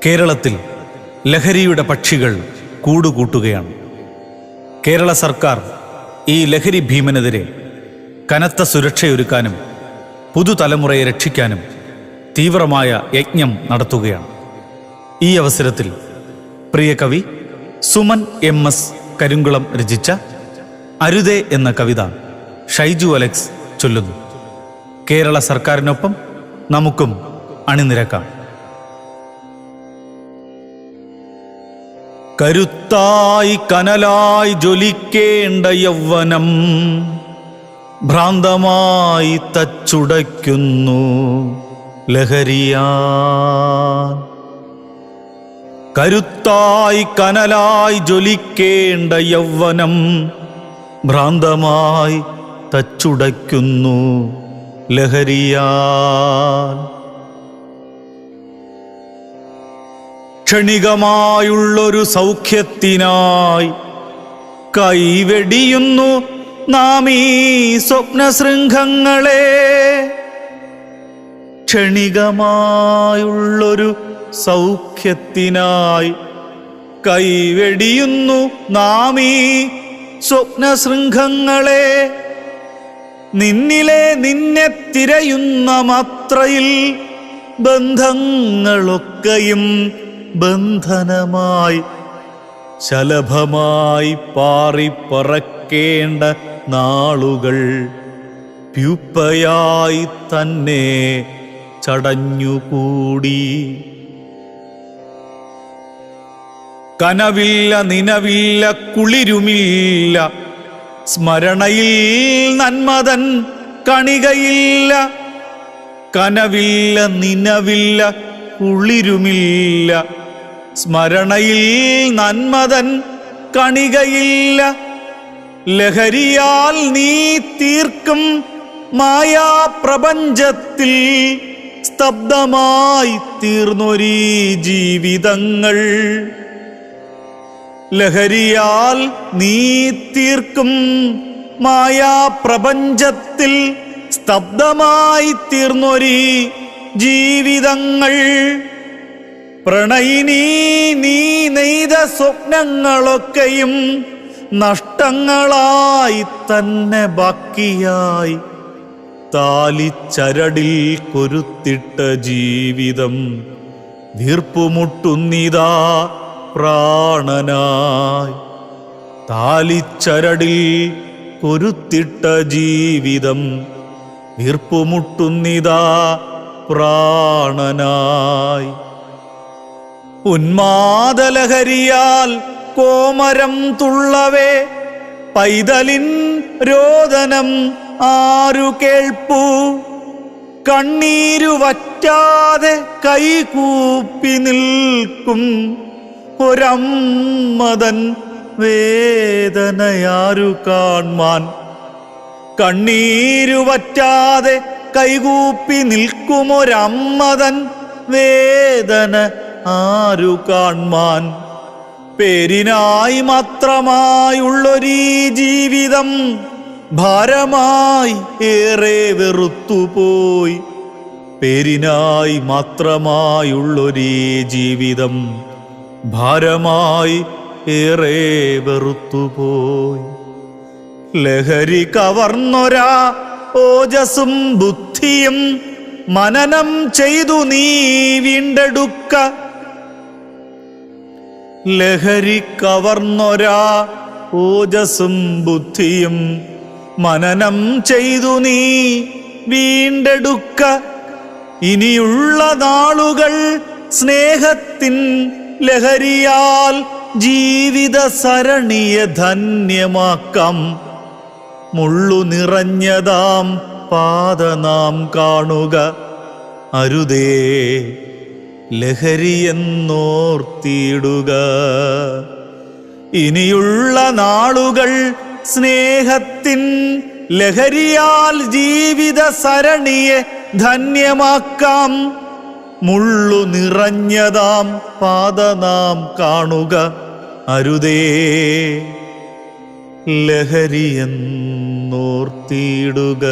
കേരളത്തിൽ ലഹരിയുടെ പക്ഷികൾ കൂടുകൂട്ടുകയാണ്. കേരള സർക്കാർ ഈ ലഹരി ഭീമനെതിരെ കനത്ത സുരക്ഷയൊരുക്കാനും പുതുതലമുറയെ രക്ഷിക്കാനും തീവ്രമായ യജ്ഞം നടത്തുകയാണ്. ഈ അവസരത്തിൽ പ്രിയ കവി സുമൻ MS കരിങ്കുളം രചിച്ച അരുതേ എന്ന കവിത ഷൈജു അലക്സ് ചൊല്ലുന്നു. കേരള സർക്കാരിനൊപ്പം നമുക്കും അണിനിരക്കാം. കരുത്തായി കനലായി ജ്വലിക്കേണ്ട യൗവനം ഭ്രാന്തമായി തച്ചുടയ്ക്കുന്നു ലഹരിയാ. കരുത്തായി കനലായി ജ്വലിക്കേണ്ട യൗവനം ഭ്രാന്തമായി തച്ചുടയ്ക്കുന്നു ലഹരിയാ. ക്ഷണികമായുള്ളൊരു സൗഖ്യത്തിനായി കൈവെടിയുന്നു നാം ഈ സ്വപ്നശൃംഖങ്ങളെ. ക്ഷണികമായുള്ളൊരു സൗഖ്യത്തിനായി കൈവെടിയുന്നു നാം ഈ സ്വപ്നശൃംഖങ്ങളെ. നിന്നെ തിരയുന്ന മാത്രയിൽ ബന്ധങ്ങളൊക്കെയും ബന്ധനമായി ശലഭമായി പാറിപ്പറക്കേണ്ട നാളുകൾ പ്യൂപ്പയായി തന്നെ ചടഞ്ഞുകൂടി. കനവില്ല നിനവില്ല കുളിരുമില്ല, സ്മരണയിൽ നന്മതൻ കണികയില്ല. കനവില്ല നിനവില്ല കുളിരുമില്ല, സ്മരണയിൽ നന്മതൻ കണികയില്ല. ലഹരിയാൽ നീ തീർക്കും മായാപ്രപഞ്ചത്തിൽ സ്തബ്ധമായി തീർന്നൊരീ ജീവിതങ്ങൾ. ലഹരിയാൽ നീ തീർക്കും മായാപ്രപഞ്ചത്തിൽ സ്തബ്ധമായി തീർന്നൊരീ ജീവിതങ്ങൾ. പ്രണയിനി നീ നെയ്ത സ്വപ്നങ്ങളൊക്കെയും നഷ്ടങ്ങളായി തന്നെ ബാക്കിയായി. താലിച്ചരടിൽ കൊരുത്തിട്ട ജീവിതം വീർപ്പുമുട്ടുന്നിതാ പ്രാണനായി. താലിച്ചരടിൽ കൊരുത്തിട്ട ജീവിതം വീർപ്പുമുട്ടുന്നിതാ പ്രാണനായി. ഉന്മാദലഹരിയാൽ കോമരം തുള്ളവേ പൈതലിൻ രോദനം ആരു കേൾപ്പൂ. കണ്ണീരു വറ്റാതെ കൈകൂപ്പി നിൽക്കും ഒരമ്മതൻ വേദനയാരു കാൺമാൻ. കണ്ണീരു വറ്റാതെ കൈകൂപ്പി നിൽക്കുമൊരമ്മതൻ വേദന ആരു കാൺമാൻ. പേരിനായി മാത്രമായുള്ളൊരീ ജീവിതം ഭാരമായി ഏറെ വെറുത്തുപോയി. പേരിനായി മാത്രമായുള്ളൊരീ ജീവിതം ഭാരമായി ഏറെ വെറുത്തുപോയി. ലഹരി കവർന്നൊരാ ഓജസ്സും ബുദ്ധിയും മനനം ചെയ്തു നീ വീണ്ടെടുക്ക. ലഹരി കവർന്നൊരാ ഓജസ്സും ബുദ്ധിയും മനനം ചെയ്തു നീ വീണ്ടെടുക്ക. ഇനിയുള്ള നാളുകൾ സ്നേഹത്തിൻ ലഹരിയാൽ ജീവിത സരണിയെ ധന്യമാക്കാം. മുള്ളു നിറഞ്ഞതാം പാത നാം കാണുക, അരുതേ ലഹരിയെന്നോർത്തിയിടുക. ഇനിയുള്ള നാളുകൾ സ്നേഹത്തിൻ ലഹരിയാൽ ജീവിത സരണിയെ ധന്യമാക്കാം. മുള്ളു നിറഞ്ഞതാം പാത നാം കാണുക, അരുതേ ലഹരിയെന്നോർത്തിയിടുക.